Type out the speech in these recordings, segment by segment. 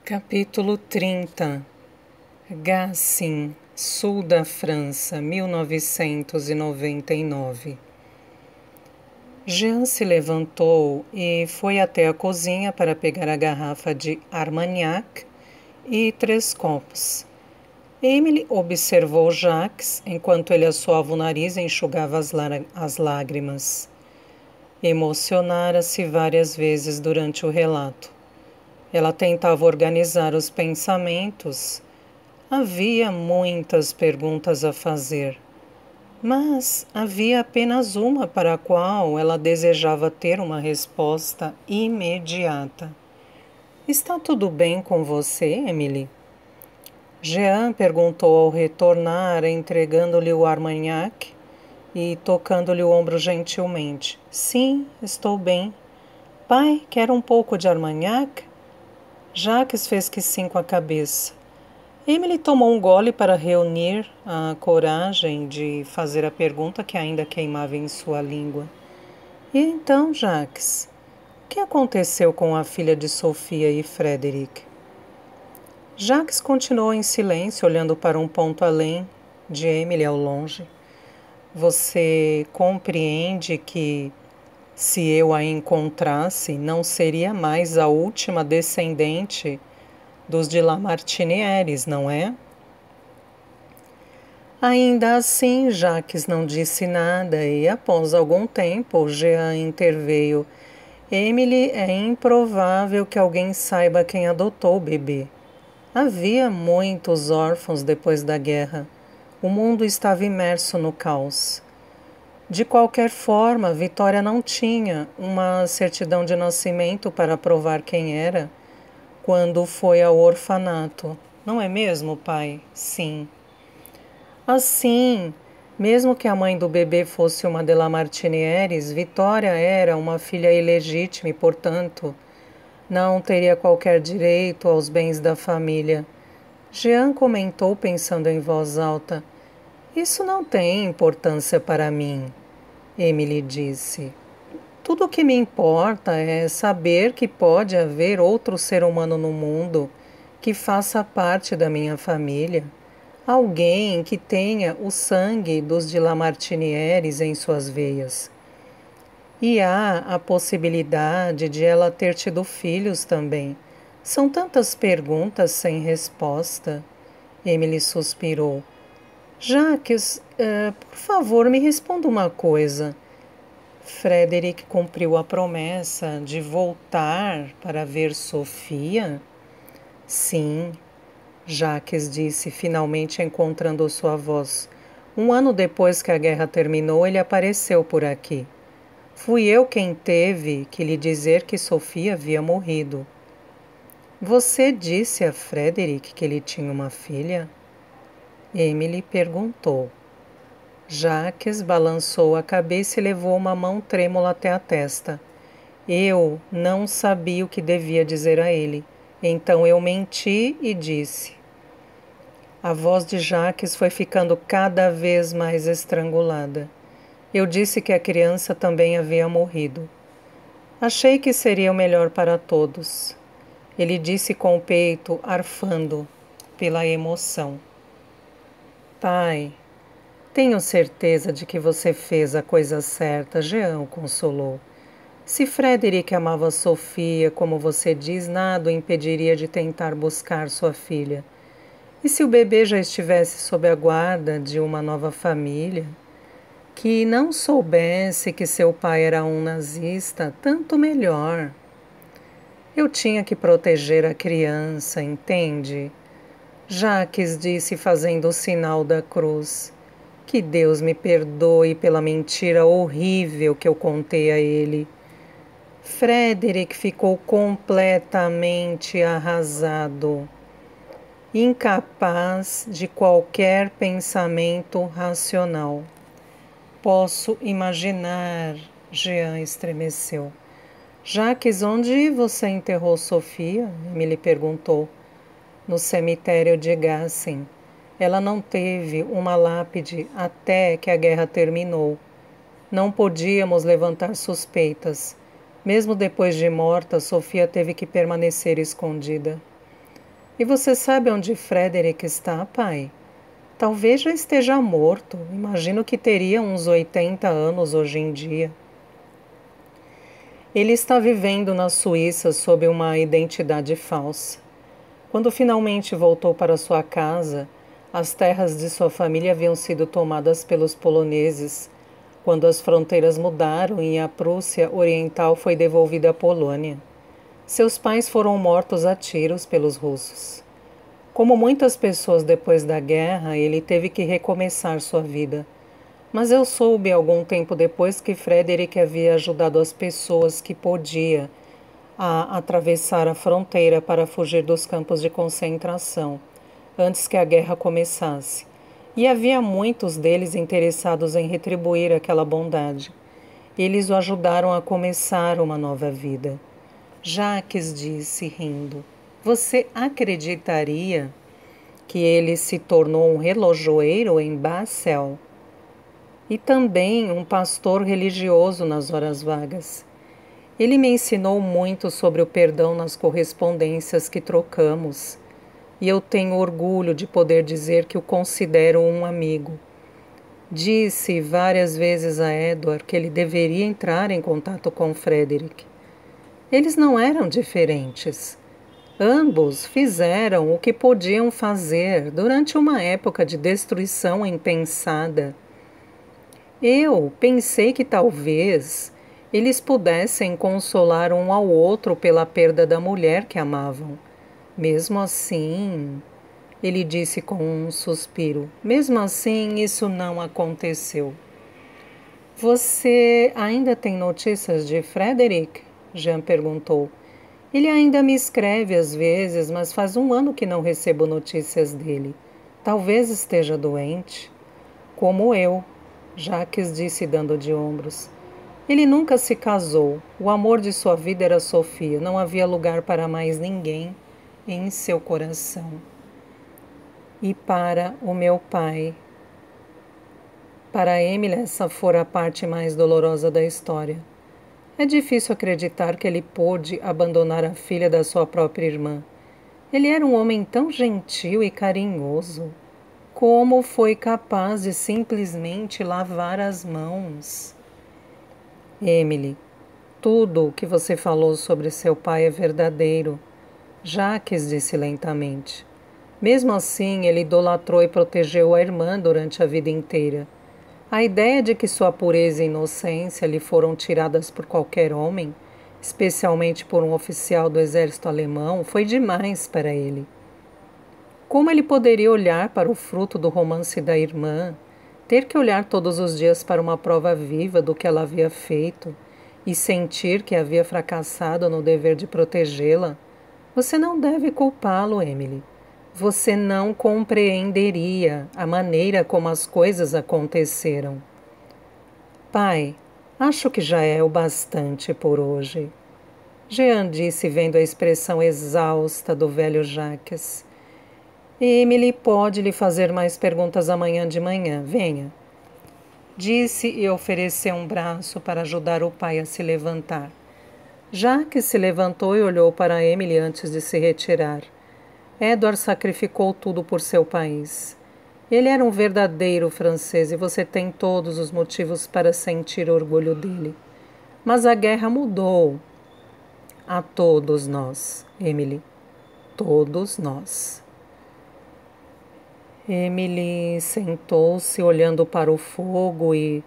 Capítulo 30. Gassin, sul da França, 1999. Jean se levantou e foi até a cozinha para pegar a garrafa de Armagnac e 3 copos. Emily observou Jacques enquanto ele assoava o nariz e enxugava as lágrimas. Emocionara-se várias vezes durante o relato. Ela tentava organizar os pensamentos. Havia muitas perguntas a fazer, mas havia apenas uma para a qual ela desejava ter uma resposta imediata. Está tudo bem com você, Emily? Jean perguntou ao retornar, entregando-lhe o armagnac e tocando-lhe o ombro gentilmente. Sim, estou bem. Pai, quer um pouco de armagnac? Jacques fez que sim com a cabeça. Emily tomou um gole para reunir a coragem de fazer a pergunta que ainda queimava em sua língua. E então, Jacques, o que aconteceu com a filha de Sophia e Frederick? Jacques continuou em silêncio, olhando para um ponto além de Emily ao longe. Você compreende que, se eu a encontrasse, não seria mais a última descendente dos de Lamartinières, não é? Ainda assim, Jacques não disse nada e, após algum tempo, Jean interveio. Emily, é improvável que alguém saiba quem adotou o bebê. Havia muitos órfãos depois da guerra. O mundo estava imerso no caos. De qualquer forma, Vitória não tinha uma certidão de nascimento para provar quem era quando foi ao orfanato. Não é mesmo, pai? Sim. Assim, mesmo que a mãe do bebê fosse uma de Lamartinières, Vitória era uma filha ilegítima e, portanto, não teria qualquer direito aos bens da família. Jean comentou pensando em voz alta. Isso não tem importância para mim, Emily disse. Tudo o que me importa é saber que pode haver outro ser humano no mundo que faça parte da minha família. Alguém que tenha o sangue dos de Lamartinières em suas veias. E há a possibilidade de ela ter tido filhos também. São tantas perguntas sem resposta. Emily suspirou. Jacques, por favor, me responda uma coisa. Frederick cumpriu a promessa de voltar para ver Sofia? Sim, Jacques disse, finalmente encontrando sua voz. 1 ano depois que a guerra terminou, ele apareceu por aqui. Fui eu quem teve que lhe dizer que Sofia havia morrido. Você disse a Frederick que ele tinha uma filha? Emily perguntou. Jacques balançou a cabeça e levou uma mão trêmula até a testa. Eu não sabia o que devia dizer a ele. Então eu menti e disse. A voz de Jacques foi ficando cada vez mais estrangulada. Eu disse que a criança também havia morrido. Achei que seria o melhor para todos. Ele disse com o peito arfando pela emoção. Pai, tenho certeza de que você fez a coisa certa, Jean o consolou. Se Frederick amava Sofia, como você diz, nada o impediria de tentar buscar sua filha. E se o bebê já estivesse sob a guarda de uma nova família, que não soubesse que seu pai era um nazista, tanto melhor. Eu tinha que proteger a criança, entende? Jacques disse fazendo o sinal da cruz. Que Deus me perdoe pela mentira horrível que eu contei a ele. Frederick ficou completamente arrasado, incapaz de qualquer pensamento racional. Posso imaginar, Jean estremeceu. Jacques, onde você enterrou Sofia? Emily perguntou. No cemitério de Gassin. Ela não teve uma lápide até que a guerra terminou. Não podíamos levantar suspeitas. Mesmo depois de morta, Sofia teve que permanecer escondida. E você sabe onde Frederick está, pai? Talvez já esteja morto. Imagino que teria uns 80 anos hoje em dia. Ele está vivendo na Suíça sob uma identidade falsa. Quando finalmente voltou para sua casa, as terras de sua família haviam sido tomadas pelos poloneses, quando as fronteiras mudaram e a Prússia Oriental foi devolvida à Polônia. Seus pais foram mortos a tiros pelos russos. Como muitas pessoas depois da guerra, ele teve que recomeçar sua vida. Mas eu soube algum tempo depois que Frederick havia ajudado as pessoas que podia a atravessar a fronteira para fugir dos campos de concentração, antes que a guerra começasse. E havia muitos deles interessados em retribuir aquela bondade. Eles o ajudaram a começar uma nova vida. Jacques disse, rindo: Você acreditaria que ele se tornou um relojoeiro em Basel? E também um pastor religioso nas horas vagas. Ele me ensinou muito sobre o perdão nas correspondências que trocamos, e eu tenho orgulho de poder dizer que o considero um amigo. Disse várias vezes a Edward que ele deveria entrar em contato com Frederick. Eles não eram diferentes. Ambos fizeram o que podiam fazer durante uma época de destruição impensada. Eu pensei que talvez eles pudessem consolar um ao outro pela perda da mulher que amavam. Mesmo assim, ele disse com um suspiro, mesmo assim isso não aconteceu. Você ainda tem notícias de Frederick? Jean perguntou. Ele ainda me escreve às vezes, mas faz um ano que não recebo notícias dele. Talvez esteja doente. Como eu, Jacques disse dando de ombros. Ele nunca se casou. O amor de sua vida era Sofia. Não havia lugar para mais ninguém em seu coração. E para o meu pai. Para Emily, essa fora a parte mais dolorosa da história. É difícil acreditar que ele pôde abandonar a filha da sua própria irmã. Ele era um homem tão gentil e carinhoso. Como foi capaz de simplesmente lavar as mãos? Emily, tudo o que você falou sobre seu pai é verdadeiro. Jacques disse lentamente. Mesmo assim, ele idolatrou e protegeu a irmã durante a vida inteira. A ideia de que sua pureza e inocência lhe foram tiradas por qualquer homem, especialmente por um oficial do exército alemão, foi demais para ele. Como ele poderia olhar para o fruto do romance da irmã, ter que olhar todos os dias para uma prova viva do que ela havia feito e sentir que havia fracassado no dever de protegê-la? Você não deve culpá-lo, Emily. Você não compreenderia a maneira como as coisas aconteceram. Pai, acho que já é o bastante por hoje. Jean disse, vendo a expressão exausta do velho Jacques. Emily pode lhe fazer mais perguntas amanhã de manhã. Venha. Disse e ofereceu um braço para ajudar o pai a se levantar. Jacques se levantou e olhou para Emily antes de se retirar. Edward sacrificou tudo por seu país. Ele era um verdadeiro francês e você tem todos os motivos para sentir orgulho dele. Mas a guerra mudou a todos nós, Emily. Todos nós. Emily sentou-se olhando para o fogo e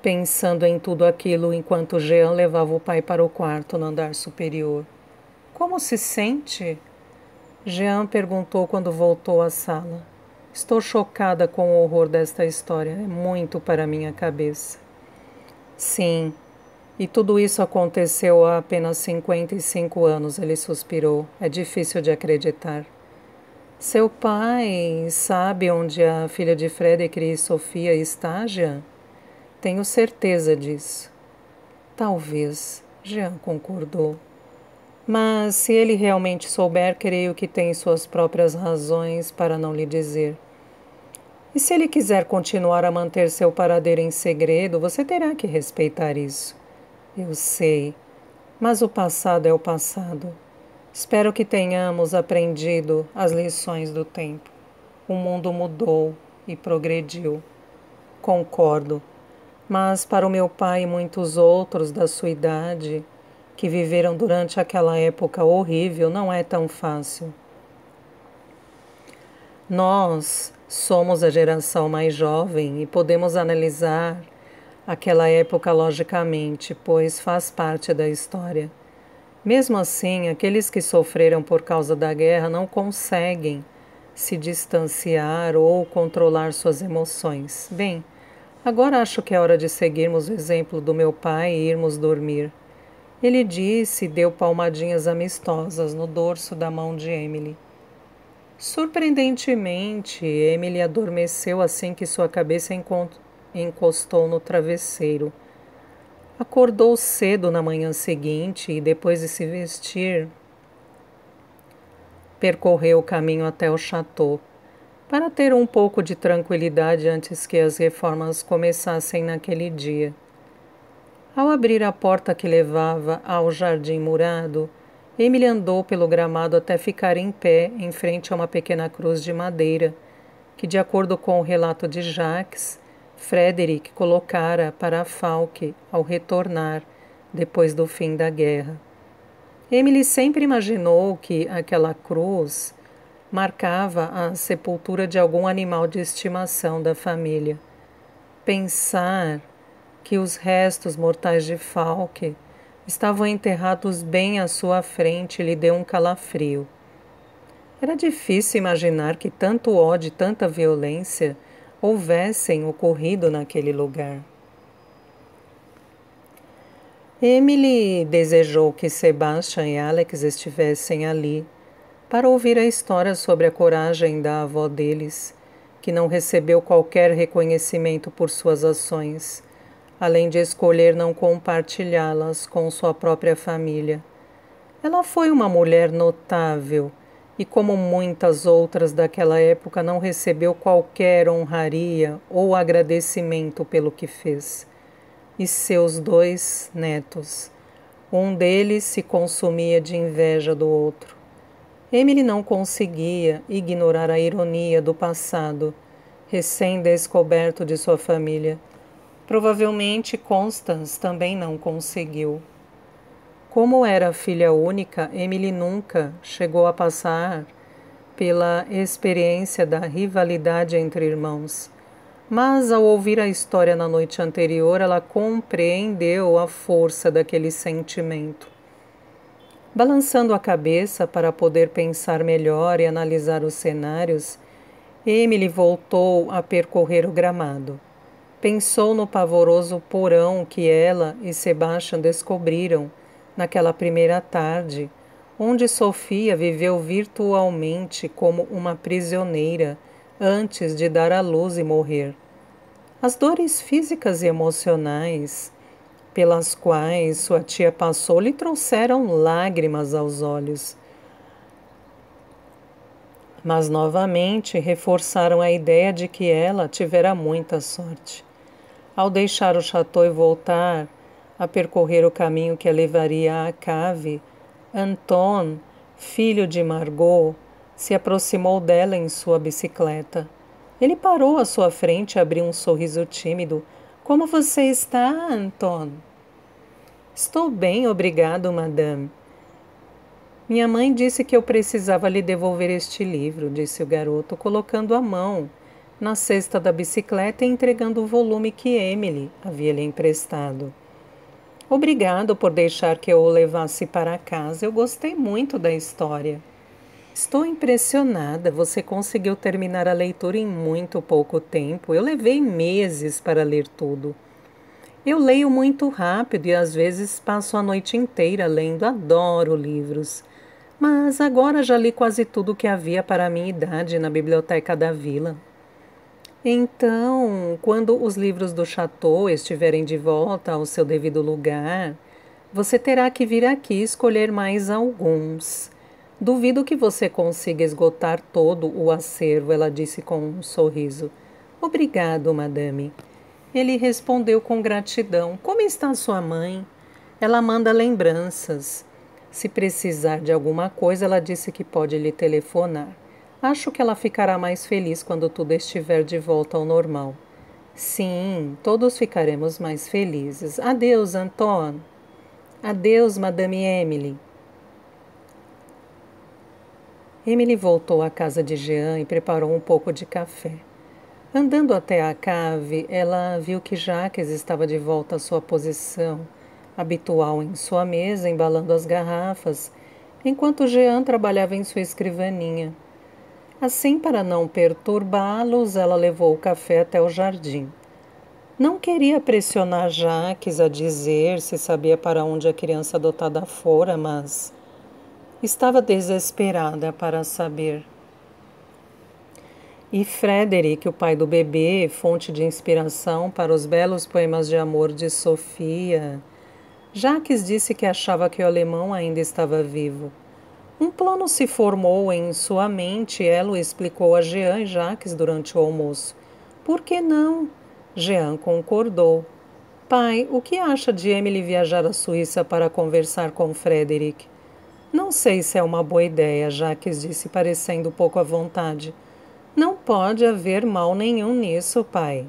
pensando em tudo aquilo enquanto Jean levava o pai para o quarto no andar superior. Como se sente? Jean perguntou quando voltou à sala. Estou chocada com o horror desta história. É muito para minha cabeça. Sim, e tudo isso aconteceu há apenas 55 anos, ele suspirou. É difícil de acreditar. Seu pai sabe onde a filha de Frederick e Sofia está, Jean? Tenho certeza disso. Talvez, Jean concordou. Mas se ele realmente souber, creio que tem suas próprias razões para não lhe dizer. E se ele quiser continuar a manter seu paradeiro em segredo, você terá que respeitar isso. Eu sei, mas o passado é o passado. Espero que tenhamos aprendido as lições do tempo. O mundo mudou e progrediu. Concordo. Mas para o meu pai e muitos outros da sua idade, que viveram durante aquela época horrível, não é tão fácil. Nós somos a geração mais jovem e podemos analisar aquela época logicamente, pois faz parte da história. Mesmo assim, aqueles que sofreram por causa da guerra não conseguem se distanciar ou controlar suas emoções. Bem, agora acho que é hora de seguirmos o exemplo do meu pai e irmos dormir. Ele disse e deu palmadinhas amistosas no dorso da mão de Emily. Surpreendentemente, Emily adormeceu assim que sua cabeça encostou no travesseiro. Acordou cedo na manhã seguinte e, depois de se vestir, percorreu o caminho até o chateau, para ter um pouco de tranquilidade antes que as reformas começassem naquele dia. Ao abrir a porta que levava ao jardim murado, Emily andou pelo gramado até ficar em pé em frente a uma pequena cruz de madeira, que, de acordo com o relato de Jacques, Frederick colocara para Falk ao retornar depois do fim da guerra. Emily sempre imaginou que aquela cruz marcava a sepultura de algum animal de estimação da família. Pensar que os restos mortais de Falk estavam enterrados bem à sua frente lhe deu um calafrio. Era difícil imaginar que tanto ódio e tanta violência houvessem ocorrido naquele lugar. Emily desejou que Sebastian e Alex estivessem ali para ouvir a história sobre a coragem da avó deles, que não recebeu qualquer reconhecimento por suas ações, além de escolher não compartilhá-las com sua própria família. Ela foi uma mulher notável e, como muitas outras daquela época, não recebeu qualquer honraria ou agradecimento pelo que fez. E seus 2 netos. Um deles se consumia de inveja do outro. Emily não conseguia ignorar a ironia do passado, recém-descoberto de sua família. Provavelmente Constance também não conseguiu. Como era filha única, Emily nunca chegou a passar pela experiência da rivalidade entre irmãos. Mas, ao ouvir a história na noite anterior, ela compreendeu a força daquele sentimento. Balançando a cabeça para poder pensar melhor e analisar os cenários, Emily voltou a percorrer o gramado. Pensou no pavoroso porão que ela e Sebastian descobriram naquela primeira tarde, onde Sofia viveu virtualmente como uma prisioneira antes de dar à luz e morrer. As dores físicas e emocionais pelas quais sua tia passou lhe trouxeram lágrimas aos olhos, mas novamente reforçaram a ideia de que ela tivera muita sorte. Ao deixar o chateau e voltar a percorrer o caminho que a levaria à cave, Anton, filho de Margot, se aproximou dela em sua bicicleta. Ele parou à sua frente e abriu um sorriso tímido. — Como você está, Anton? — Estou bem, obrigado, madame. Minha mãe disse que eu precisava lhe devolver este livro, disse o garoto, colocando a mão na cesta da bicicleta e entregando o volume que Emily havia lhe emprestado. Obrigado por deixar que eu o levasse para casa. Eu gostei muito da história. Estou impressionada. Você conseguiu terminar a leitura em muito pouco tempo. Eu levei meses para ler tudo. Eu leio muito rápido e às vezes passo a noite inteira lendo. Adoro livros. Mas agora já li quase tudo que havia para a minha idade na biblioteca da vila. Então, quando os livros do chateau estiverem de volta ao seu devido lugar, você terá que vir aqui escolher mais alguns. Duvido que você consiga esgotar todo o acervo, ela disse com um sorriso. Obrigado, madame. Ele respondeu com gratidão. Como está sua mãe? Ela manda lembranças. Se precisar de alguma coisa, ela disse que pode lhe telefonar. Acho que ela ficará mais feliz quando tudo estiver de volta ao normal. Sim, todos ficaremos mais felizes. Adeus, Antoine. Adeus, Madame Emily. Emily voltou à casa de Jean e preparou um pouco de café. Andando até a cave, ela viu que Jacques estava de volta à sua posição habitual em sua mesa, embalando as garrafas, enquanto Jean trabalhava em sua escrivaninha. Assim, para não perturbá-los, ela levou o café até o jardim. Não queria pressionar Jacques a dizer se sabia para onde a criança adotada fora, mas estava desesperada para saber. E Frederic, o pai do bebê, fonte de inspiração para os belos poemas de amor de Sofia. Jacques disse que achava que o alemão ainda estava vivo. Um plano se formou em sua mente e ela o explicou a Jean e Jacques durante o almoço. Por que não? Jean concordou. Pai, o que acha de Emily viajar à Suíça para conversar com Frederic? Não sei se é uma boa ideia, Jacques disse, parecendo pouco à vontade. Não pode haver mal nenhum nisso, pai.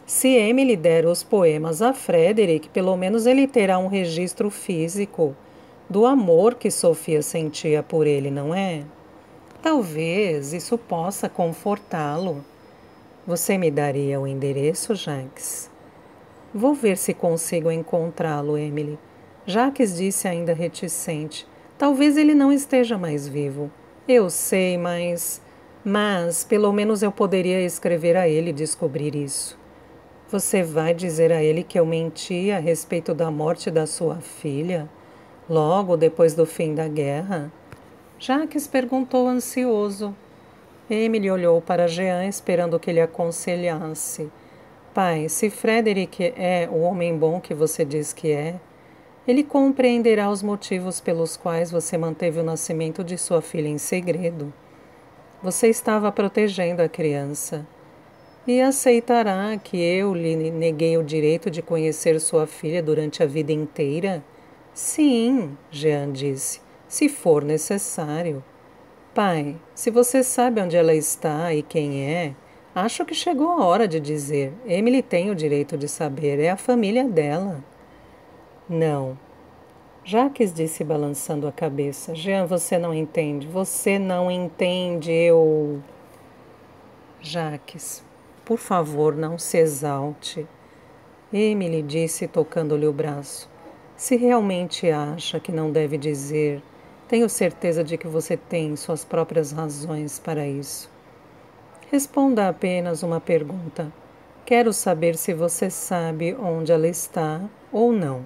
Se Emily der os poemas a Frederic, pelo menos ele terá um registro físico do amor que Sofia sentia por ele, não é? Talvez isso possa confortá-lo. Você me daria o endereço, Jacques? Vou ver se consigo encontrá-lo, Emily. Jacques disse ainda reticente. Talvez ele não esteja mais vivo. Eu sei, Mas, pelo menos eu poderia escrever a ele e descobrir isso. Você vai dizer a ele que eu menti a respeito da morte da sua filha, logo depois do fim da guerra? Jacques perguntou ansioso. Emily olhou para Jean, esperando que ele aconselhasse. Pai, se Frederic é o homem bom que você diz que é, ele compreenderá os motivos pelos quais você manteve o nascimento de sua filha em segredo. Você estava protegendo a criança. E aceitará que eu lhe neguei o direito de conhecer sua filha durante a vida inteira? Sim, Jean disse, se for necessário. Pai, se você sabe onde ela está e quem é, acho que chegou a hora de dizer. Emily tem o direito de saber, é a família dela. Não. Jacques disse balançando a cabeça. Jean, você não entende. Você não entende, Jacques, por favor, não se exalte. Emily disse, tocando-lhe o braço. Se realmente acha que não deve dizer, tenho certeza de que você tem suas próprias razões para isso. Responda apenas uma pergunta. Quero saber se você sabe onde ela está ou não.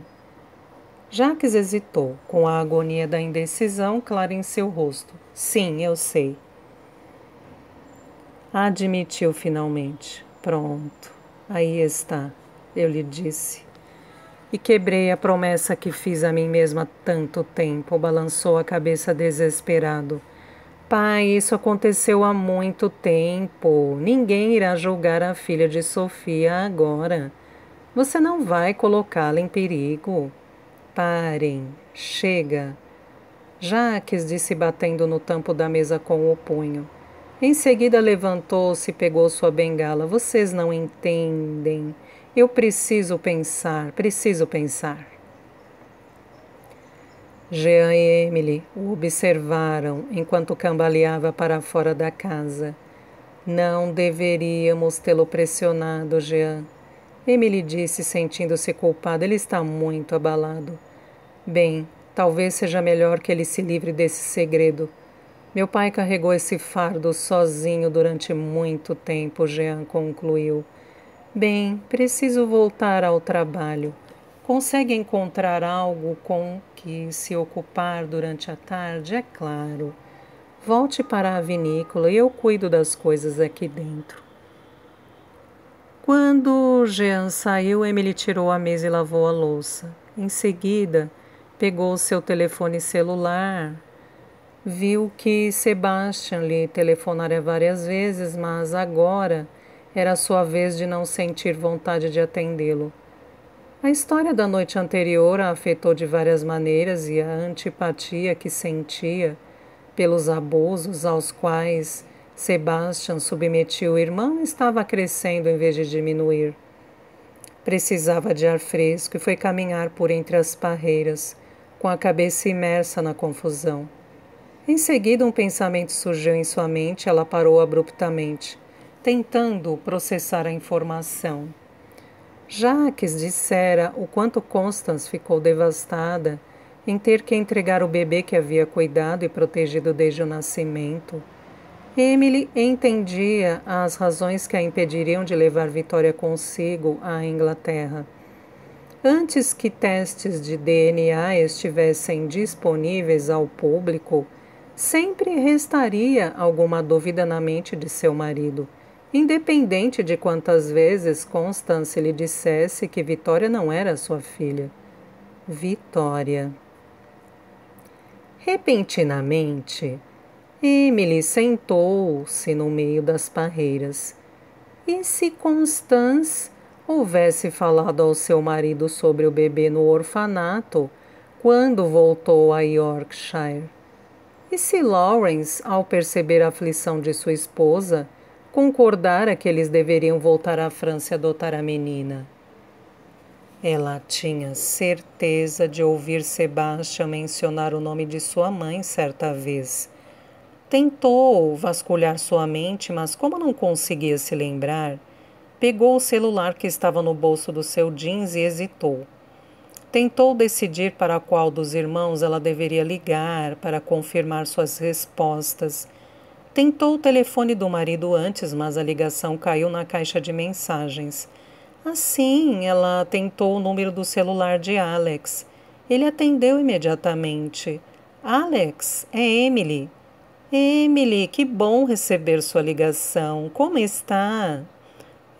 Jacques hesitou, com a agonia da indecisão clara em seu rosto. Sim, eu sei. Admitiu finalmente. Pronto, aí está, eu lhe disse. E quebrei a promessa que fiz a mim mesma há tanto tempo, balançou a cabeça desesperado. Pai, isso aconteceu há muito tempo. Ninguém irá julgar a filha de Sofia agora. Você não vai colocá-la em perigo. Parem, chega. Jacques disse batendo no tampo da mesa com o punho. Em seguida levantou-se e pegou sua bengala. Vocês não entendem. Eu preciso pensar, preciso pensar. Jean e Emily o observaram enquanto cambaleava para fora da casa. Não deveríamos tê-lo pressionado, Jean. Emily disse, sentindo-se culpada. Ele está muito abalado. Bem, talvez seja melhor que ele se livre desse segredo. Meu pai carregou esse fardo sozinho durante muito tempo, Jean concluiu. Bem, preciso voltar ao trabalho. Consegue encontrar algo com que se ocupar durante a tarde? É claro. Volte para a vinícola e eu cuido das coisas aqui dentro. Quando Jean saiu, Emily tirou a mesa e lavou a louça. Em seguida, pegou seu telefone celular. Viu que Sebastian lhe telefonara várias vezes, mas agora era sua vez de não sentir vontade de atendê-lo. A história da noite anterior a afetou de várias maneiras e a antipatia que sentia pelos abusos aos quais Sebastian submetia o irmão estava crescendo em vez de diminuir. Precisava de ar fresco e foi caminhar por entre as parreiras, com a cabeça imersa na confusão. Em seguida, um pensamento surgiu em sua mente e ela parou abruptamente, tentando processar a informação. Jacques dissera o quanto Constance ficou devastada em ter que entregar o bebê que havia cuidado e protegido desde o nascimento. Emily entendia as razões que a impediriam de levar Vitória consigo à Inglaterra. Antes que testes de DNA estivessem disponíveis ao público, sempre restaria alguma dúvida na mente de seu marido, independente de quantas vezes Constance lhe dissesse que Vitória não era sua filha. Vitória. Repentinamente, Emily sentou-se no meio das parreiras. E se Constance houvesse falado ao seu marido sobre o bebê no orfanato quando voltou a Yorkshire? E se Lawrence, ao perceber a aflição de sua esposa, concordara que eles deveriam voltar à França e adotar a menina? Ela tinha certeza de ouvir Sebastian mencionar o nome de sua mãe certa vez. Tentou vasculhar sua mente, mas como não conseguia se lembrar, pegou o celular que estava no bolso do seu jeans e hesitou. Tentou decidir para qual dos irmãos ela deveria ligar para confirmar suas respostas. Tentou o telefone do marido antes, mas a ligação caiu na caixa de mensagens. Assim, ela tentou o número do celular de Alex. Ele atendeu imediatamente. Alex, é Emily. Emily, que bom receber sua ligação. Como está?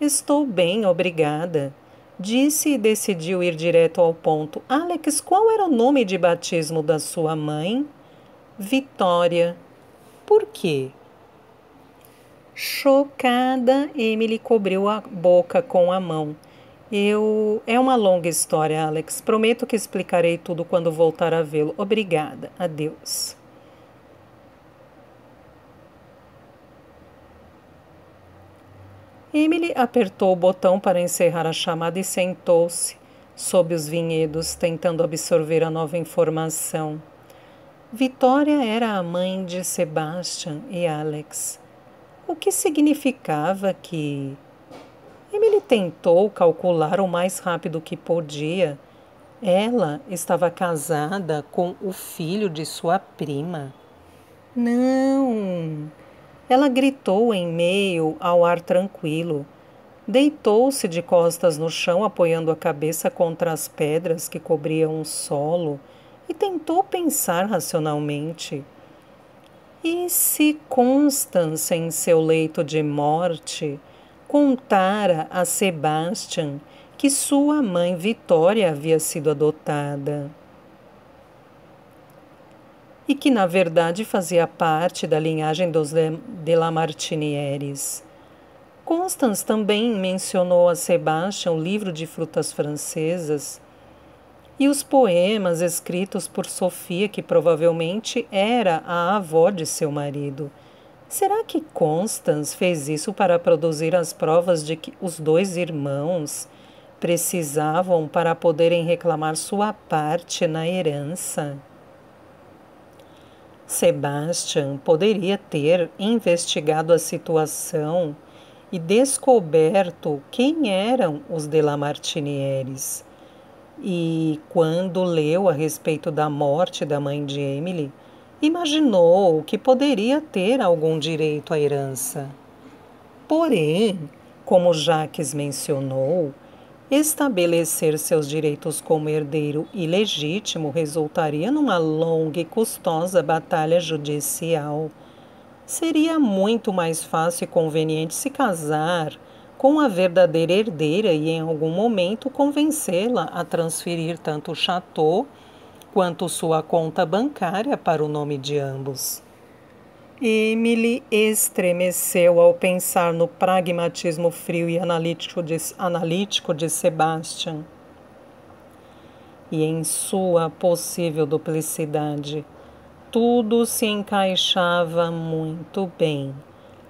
Estou bem, obrigada. Disse e decidiu ir direto ao ponto. Alex, qual era o nome de batismo da sua mãe? Vitória. Por quê? Chocada, Emily cobriu a boca com a mão. É uma longa história, Alex. Prometo que explicarei tudo quando voltar a vê-lo. Obrigada. Adeus. Emily apertou o botão para encerrar a chamada e sentou-se sob os vinhedos, tentando absorver a nova informação. Vitória era a mãe de Sebastian e Alex. O que significava que... Emily tentou calcular o mais rápido que podia. Ela estava casada com o filho de sua prima. Não! Ela gritou em meio ao ar tranquilo. Deitou-se de costas no chão, apoiando a cabeça contra as pedras que cobriam o solo, e tentou pensar racionalmente. E se Constance, em seu leito de morte, contara a Sebastian que sua mãe Vitória havia sido adotada e que, na verdade, fazia parte da linhagem dos de Lamartinieres. Constance também mencionou a Sebastian o livro de frutas francesas e os poemas escritos por Sofia, que provavelmente era a avó de seu marido. Será que Constance fez isso para produzir as provas de que os dois irmãos precisavam para poderem reclamar sua parte na herança? Sebastian poderia ter investigado a situação e descoberto quem eram os de Lamartinieres. E, quando leu a respeito da morte da mãe de Emily, imaginou que poderia ter algum direito à herança. Porém, como Jacques mencionou, estabelecer seus direitos como herdeiro ilegítimo resultaria numa longa e custosa batalha judicial. Seria muito mais fácil e conveniente se casar com a verdadeira herdeira e, em algum momento, convencê-la a transferir tanto o chateau quanto sua conta bancária para o nome de ambos. Emily estremeceu ao pensar no pragmatismo frio e analítico de Sebastian. e em sua possível duplicidade. Tudo se encaixava muito bem,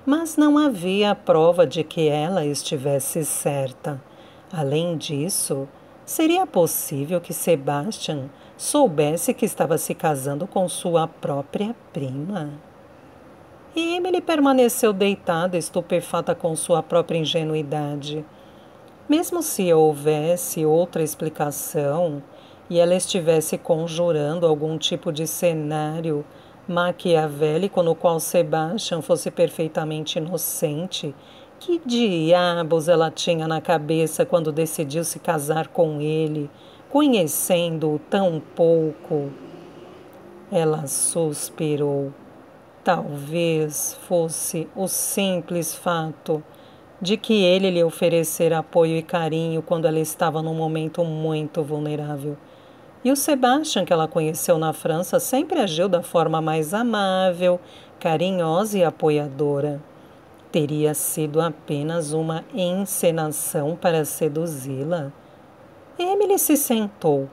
mas não havia prova de que ela estivesse certa. Além disso, seria possível que Sebastian soubesse que estava se casando com sua própria prima? E Emily permaneceu deitada, estupefata com sua própria ingenuidade. Mesmo se houvesse outra explicação e ela estivesse conjurando algum tipo de cenário maquiavélico no qual Sebastian fosse perfeitamente inocente, que diabos ela tinha na cabeça quando decidiu se casar com ele, conhecendo-o tão pouco? Ela suspirou. Talvez fosse o simples fato de que ele lhe oferecera apoio e carinho quando ela estava num momento muito vulnerável. E o Sebastian que ela conheceu na França sempre agiu da forma mais amável, carinhosa e apoiadora. Teria sido apenas uma encenação para seduzi-la? Emily se sentou.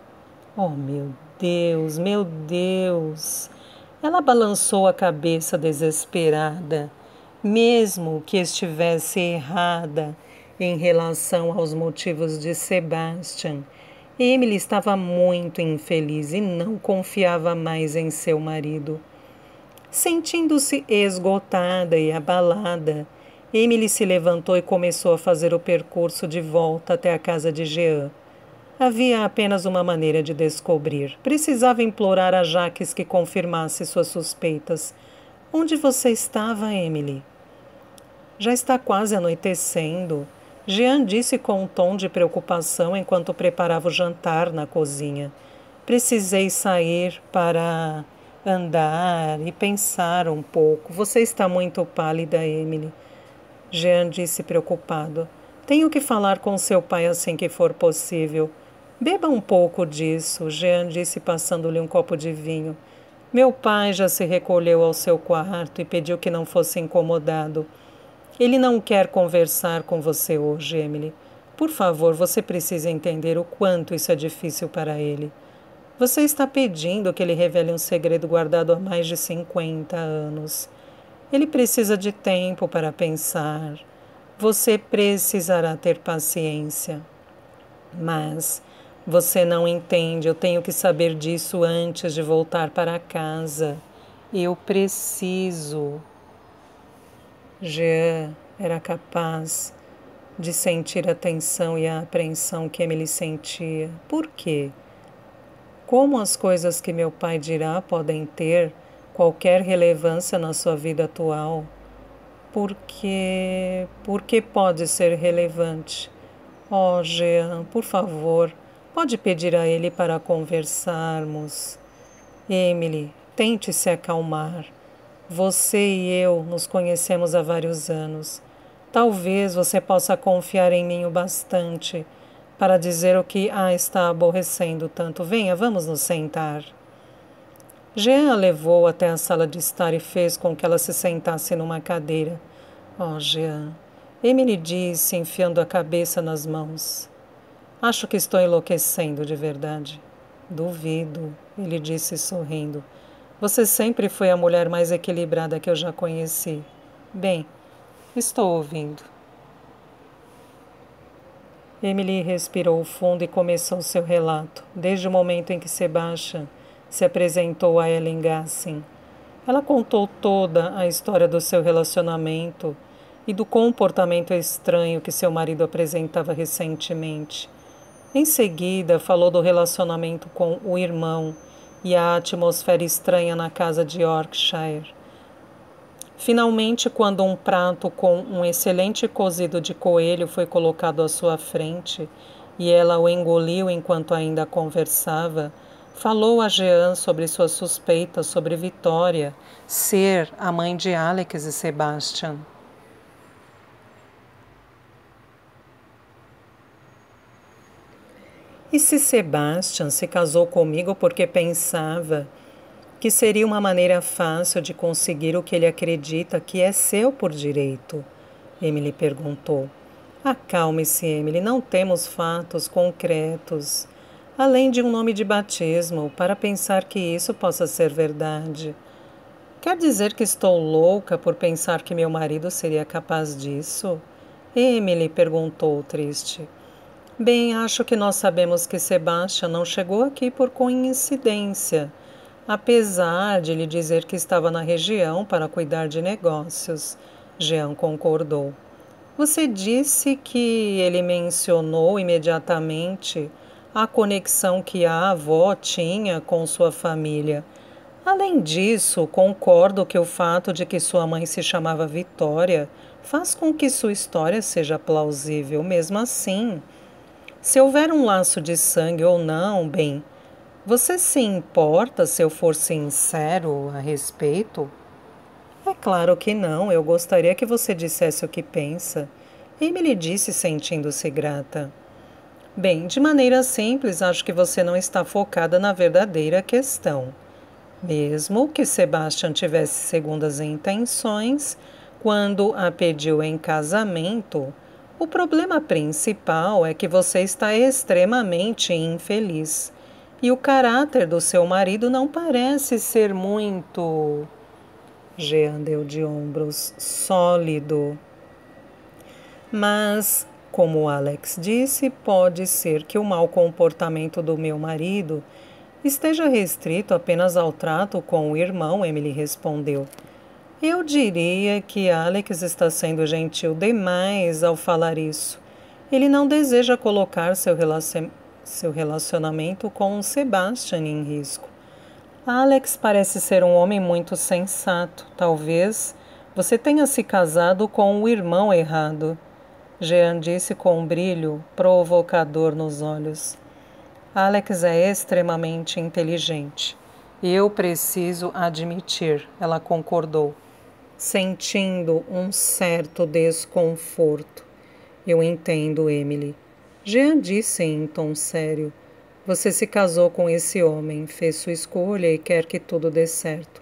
Oh, meu Deus, meu Deus! Ela balançou a cabeça desesperada, mesmo que estivesse errada em relação aos motivos de Sebastian. Emily estava muito infeliz e não confiava mais em seu marido. Sentindo-se esgotada e abalada, Emily se levantou e começou a fazer o percurso de volta até a casa de Jean. Havia apenas uma maneira de descobrir. Precisava implorar a Jacques que confirmasse suas suspeitas. Onde você estava, Emily? Já está quase anoitecendo. Jean disse com um tom de preocupação enquanto preparava o jantar na cozinha. Precisei sair para andar e pensar um pouco. Você está muito pálida, Emily. Jean disse preocupado. Tenho que falar com seu pai assim que for possível. Beba um pouco disso, Jean disse passando-lhe um copo de vinho. Meu pai já se recolheu ao seu quarto e pediu que não fosse incomodado. Ele não quer conversar com você hoje, Emily. Por favor, você precisa entender o quanto isso é difícil para ele. Você está pedindo que ele revele um segredo guardado há mais de 50 anos. Ele precisa de tempo para pensar. Você precisará ter paciência. Mas você não entende, eu tenho que saber disso antes de voltar para casa. Eu preciso. Jean era capaz de sentir a tensão e a apreensão que Emily sentia. Por quê? Como as coisas que meu pai dirá podem ter qualquer relevância na sua vida atual? Porque pode ser relevante. Oh, Jean, por favor, pode pedir a ele para conversarmos. Emily, tente se acalmar. Você e eu nos conhecemos há vários anos. Talvez você possa confiar em mim o bastante para dizer o que a está aborrecendo tanto. Venha, vamos nos sentar. Jean a levou até a sala de estar e fez com que ela se sentasse numa cadeira. Oh, Jean, Emily disse, enfiando a cabeça nas mãos. Acho que estou enlouquecendo de verdade. Duvido, ele disse sorrindo. Você sempre foi a mulher mais equilibrada que eu já conheci. Bem, estou ouvindo. Emily respirou fundo e começou seu relato, desde o momento em que Sebastian se apresentou a ela em Gassin. Ela contou toda a história do seu relacionamento e do comportamento estranho que seu marido apresentava recentemente. Em seguida, falou do relacionamento com o irmão e a atmosfera estranha na casa de Yorkshire. Finalmente, quando um prato com um excelente cozido de coelho foi colocado à sua frente e ela o engoliu enquanto ainda conversava, falou a Jean sobre suas suspeitas sobre Vitória ser a mãe de Alex e Sebastian. E se Sebastian se casou comigo porque pensava que seria uma maneira fácil de conseguir o que ele acredita que é seu por direito? Emily perguntou. Acalme-se, Emily, não temos fatos concretos. além de um nome de batismo, para pensar que isso possa ser verdade. Quer dizer que estou louca por pensar que meu marido seria capaz disso? Emily perguntou, triste. Bem, acho que nós sabemos que Sebastian não chegou aqui por coincidência, apesar de lhe dizer que estava na região para cuidar de negócios. Jean concordou. Você disse que ele mencionou imediatamente a conexão que a avó tinha com sua família. Além disso, concordo que o fato de que sua mãe se chamava Vitória faz com que sua história seja plausível. Mesmo assim, se houver um laço de sangue ou não, bem, você se importa se eu for sincero a respeito? É claro que não, eu gostaria que você dissesse o que pensa. Emily disse sentindo-se grata. Bem, de maneira simples, acho que você não está focada na verdadeira questão. Mesmo que Sebastian tivesse segundas intenções, quando a pediu em casamento, o problema principal é que você está extremamente infeliz. E o caráter do seu marido não parece ser muito... Jean deu de ombros, sólido. Mas, como Alex disse, pode ser que o mau comportamento do meu marido esteja restrito apenas ao trato com o irmão, Emily respondeu. Eu diria que Alex está sendo gentil demais ao falar isso. Ele não deseja colocar seu relacionamento com Sebastian em risco. Alex parece ser um homem muito sensato. Talvez você tenha se casado com o irmão errado. Jean disse com um brilho provocador nos olhos. Alex é extremamente inteligente. Eu preciso admitir, ela concordou, sentindo um certo desconforto. Eu entendo, Emily. Jean disse em tom sério. Você se casou com esse homem, fez sua escolha e quer que tudo dê certo.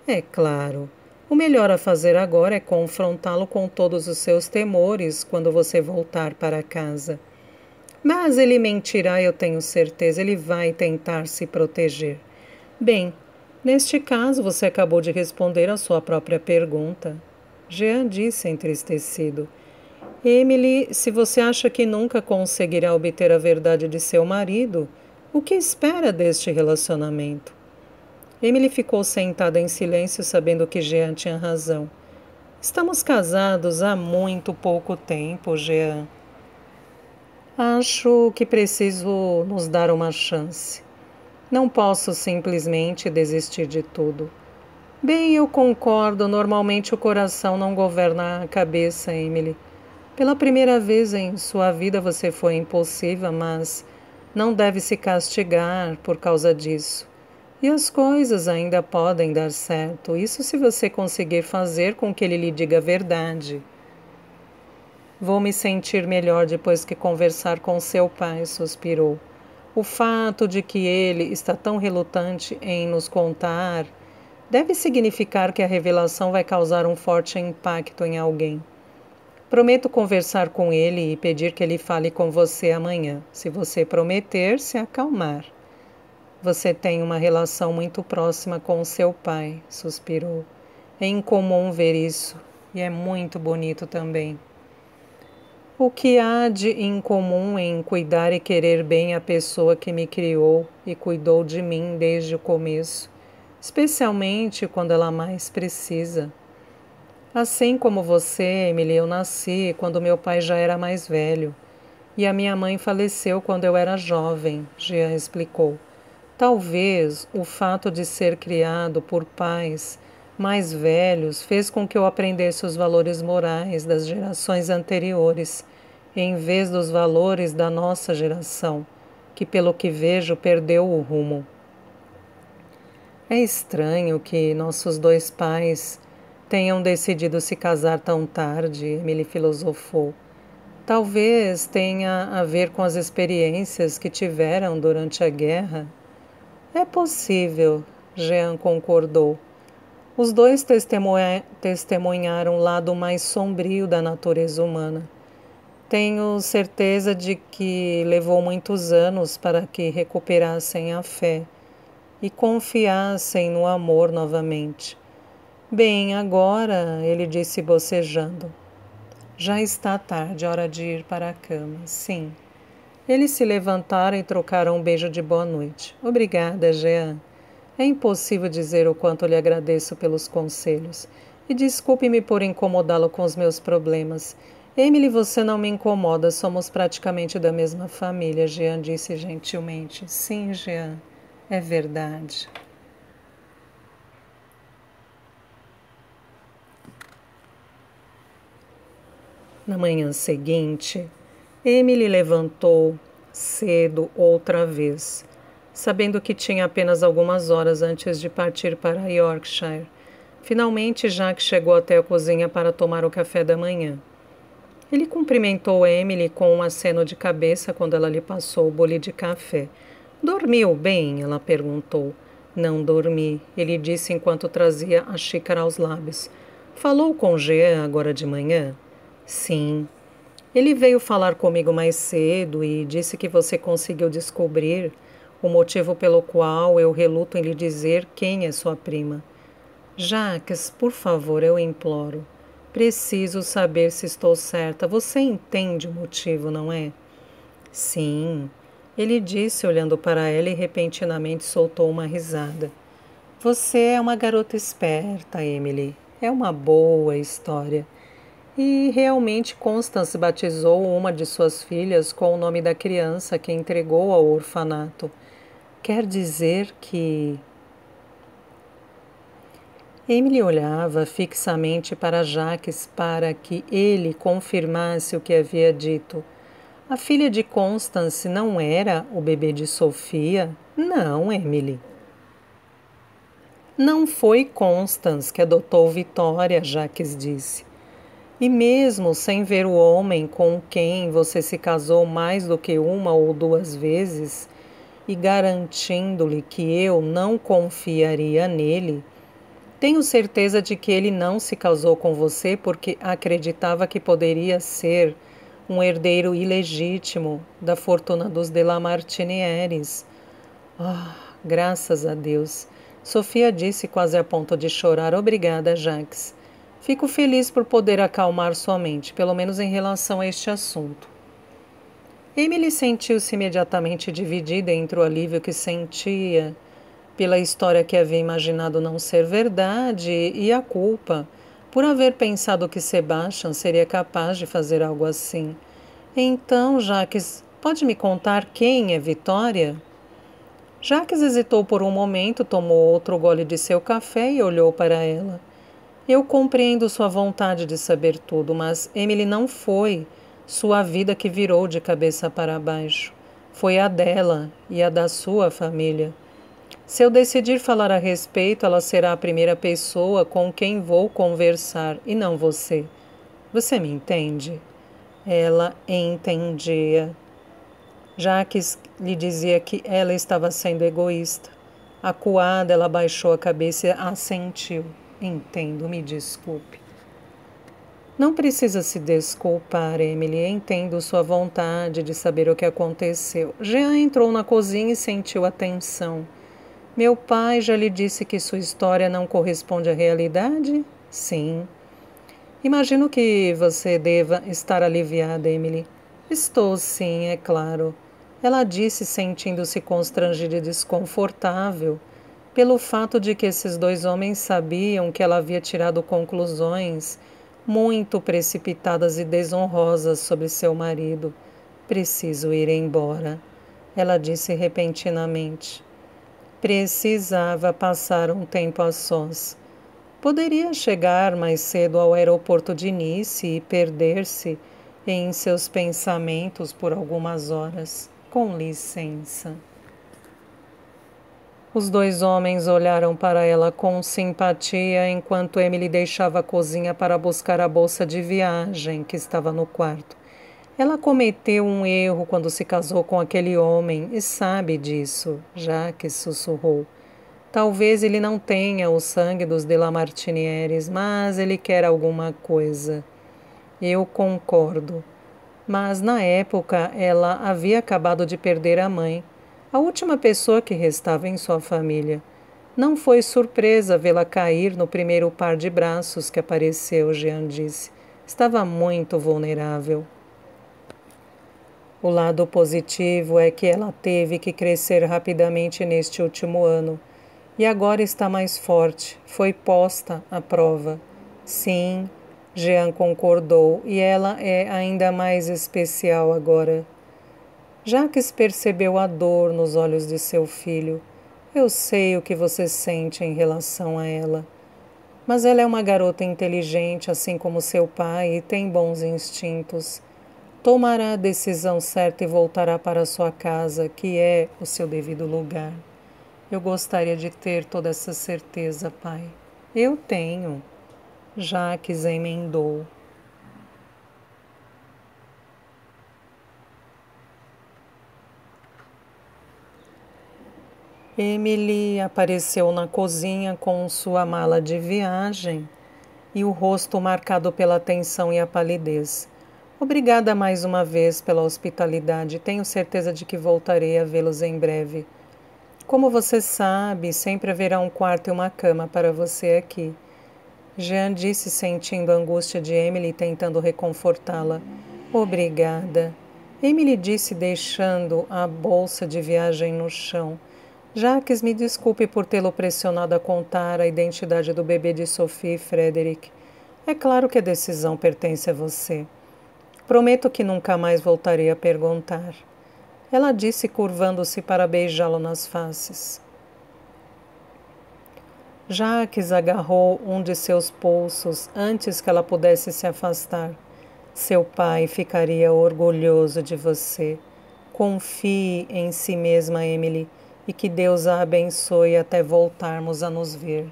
É claro. O melhor a fazer agora é confrontá-lo com todos os seus temores quando você voltar para casa. Mas ele mentirá, eu tenho certeza. Ele vai tentar se proteger. Bem, neste caso você acabou de responder à sua própria pergunta. Jean disse entristecido. Emily, se você acha que nunca conseguirá obter a verdade de seu marido, o que espera deste relacionamento? Emily ficou sentada em silêncio, sabendo que Jean tinha razão. Estamos casados há muito pouco tempo, Jean. Acho que preciso nos dar uma chance. Não posso simplesmente desistir de tudo. Bem, eu concordo. Normalmente o coração não governa a cabeça, Emily. Pela primeira vez em sua vida você foi impulsiva, mas não deve se castigar por causa disso. E as coisas ainda podem dar certo. Isso se você conseguir fazer com que ele lhe diga a verdade. Vou me sentir melhor depois que conversar com seu pai, suspirou. O fato de que ele está tão relutante em nos contar deve significar que a revelação vai causar um forte impacto em alguém. Prometo conversar com ele e pedir que ele fale com você amanhã, se você prometer se acalmar. Você tem uma relação muito próxima com seu pai, suspirou. É incomum ver isso, e é muito bonito também. O que há de incomum em cuidar e querer bem a pessoa que me criou e cuidou de mim desde o começo, especialmente quando ela mais precisa? Assim como você, Emily, eu nasci quando meu pai já era mais velho e a minha mãe faleceu quando eu era jovem, Jean explicou. Talvez o fato de ser criado por pais mais velhos fez com que eu aprendesse os valores morais das gerações anteriores, em vez dos valores da nossa geração, que pelo que vejo perdeu o rumo. É estranho que nossos dois pais tenham decidido se casar tão tarde, Emily filosofou. Talvez tenha a ver com as experiências que tiveram durante a guerra. É possível, Jean concordou. Os dois testemunharam o lado mais sombrio da natureza humana. Tenho certeza de que levou muitos anos para que recuperassem a fé e confiassem no amor novamente. Bem, agora, ele disse bocejando. Já está tarde, hora de ir para a cama. Sim. Eles se levantaram e trocaram um beijo de boa noite. Obrigada, Jean. É impossível dizer o quanto lhe agradeço pelos conselhos. E desculpe-me por incomodá-lo com os meus problemas. Emily, você não me incomoda, somos praticamente da mesma família, Jean disse gentilmente. Sim, Jean, é verdade. Na manhã seguinte, Emily levantou cedo outra vez, sabendo que tinha apenas algumas horas antes de partir para Yorkshire. Finalmente, Jack chegou até a cozinha para tomar o café da manhã. Ele cumprimentou Emily com um aceno de cabeça quando ela lhe passou o bule de café. Dormiu bem? Ela perguntou. Não dormi, ele disse enquanto trazia a xícara aos lábios. Falou com Jean agora de manhã? Sim. Ele veio falar comigo mais cedo e disse que você conseguiu descobrir o motivo pelo qual eu reluto em lhe dizer quem é sua prima. Jacques, por favor, eu imploro. Preciso saber se estou certa. Você entende o motivo, não é? Sim. Ele disse, olhando para ela e repentinamente soltou uma risada. Você é uma garota esperta, Emily. É uma boa história. E realmente Constance batizou uma de suas filhas com o nome da criança que entregou ao orfanato. Quer dizer que... Emily olhava fixamente para Jacques para que ele confirmasse o que havia dito. A filha de Constance não era o bebê de Sofia? Não, Emily. Não foi Constance que adotou Vitória, Jacques disse. E mesmo sem ver o homem com quem você se casou mais do que uma ou duas vezes, e garantindo-lhe que eu não confiaria nele, tenho certeza de que ele não se casou com você porque acreditava que poderia ser um herdeiro ilegítimo da fortuna dos de la Martinieres. Ah, graças a Deus. Sofia disse quase a ponto de chorar. Obrigada, Jacques. Fico feliz por poder acalmar sua mente, pelo menos em relação a este assunto. Emily sentiu-se imediatamente dividida entre o alívio que sentia pela história que havia imaginado não ser verdade e a culpa por haver pensado que Sebastian seria capaz de fazer algo assim. Então, Jacques, pode me contar quem é Vitória? Jacques hesitou por um momento, tomou outro gole de seu café e olhou para ela. Eu compreendo sua vontade de saber tudo, mas Emily não foi sua vida que virou de cabeça para baixo. Foi a dela e a da sua família. Se eu decidir falar a respeito, ela será a primeira pessoa com quem vou conversar, e não você. Você me entende? Ela entendia. Jacques lhe dizia que ela estava sendo egoísta. Acuada, ela baixou a cabeça e assentiu. Entendo, me desculpe. Não precisa se desculpar, Emily. Entendo sua vontade de saber o que aconteceu. Jean entrou na cozinha e sentiu a tensão. Meu pai já lhe disse que sua história não corresponde à realidade? Sim. Imagino que você deva estar aliviada, Emily. Estou, sim, é claro. Ela disse, sentindo-se constrangida e desconfortável pelo fato de que esses dois homens sabiam que ela havia tirado conclusões muito precipitadas e desonrosas sobre seu marido. Preciso ir embora, ela disse repentinamente. Precisava passar um tempo a sós. Poderia chegar mais cedo ao aeroporto de Nice e perder-se em seus pensamentos por algumas horas. Com licença. Os dois homens olharam para ela com simpatia enquanto Emily deixava a cozinha para buscar a bolsa de viagem que estava no quarto. Ela cometeu um erro quando se casou com aquele homem e sabe disso, Jacques sussurrou. Talvez ele não tenha o sangue dos de la Martinieres, mas ele quer alguma coisa. Eu concordo. Mas na época ela havia acabado de perder a mãe, a última pessoa que restava em sua família. Não foi surpresa vê-la cair no primeiro par de braços que apareceu, Jean disse. Estava muito vulnerável. O lado positivo é que ela teve que crescer rapidamente neste último ano. E agora está mais forte. Foi posta à prova. Sim, Jean concordou, e ela é ainda mais especial agora. Jacques percebeu a dor nos olhos de seu filho. Eu sei o que você sente em relação a ela. Mas ela é uma garota inteligente, assim como seu pai, e tem bons instintos. Tomará a decisão certa e voltará para sua casa, que é o seu devido lugar. Eu gostaria de ter toda essa certeza, pai. Eu tenho. Jacques emendou. Emily apareceu na cozinha com sua mala de viagem e o rosto marcado pela tensão e a palidez. Obrigada mais uma vez pela hospitalidade. Tenho certeza de que voltarei a vê-los em breve. Como você sabe, sempre haverá um quarto e uma cama para você aqui. Jean disse, sentindo a angústia de Emily e tentando reconfortá-la. Obrigada. Emily disse, deixando a bolsa de viagem no chão. Jacques, me desculpe por tê-lo pressionado a contar a identidade do bebê de Sophie e Frederick. É claro que a decisão pertence a você. Prometo que nunca mais voltarei a perguntar. Ela disse, curvando-se para beijá-lo nas faces. Jacques agarrou um de seus pulsos antes que ela pudesse se afastar. Seu pai ficaria orgulhoso de você. Confie em si mesma, Emily, e que Deus a abençoe até voltarmos a nos ver.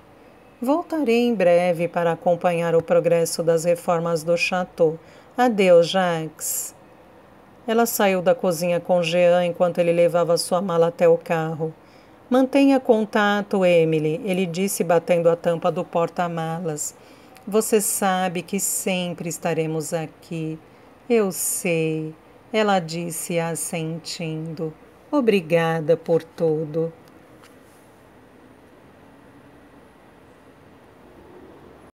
Voltarei em breve para acompanhar o progresso das reformas do château. Adeus, Jacques. Ela saiu da cozinha com Jean enquanto ele levava sua mala até o carro. Mantenha contato, Emily, ele disse batendo a tampa do porta-malas. Você sabe que sempre estaremos aqui. Eu sei, ela disse assentindo. Obrigada por tudo.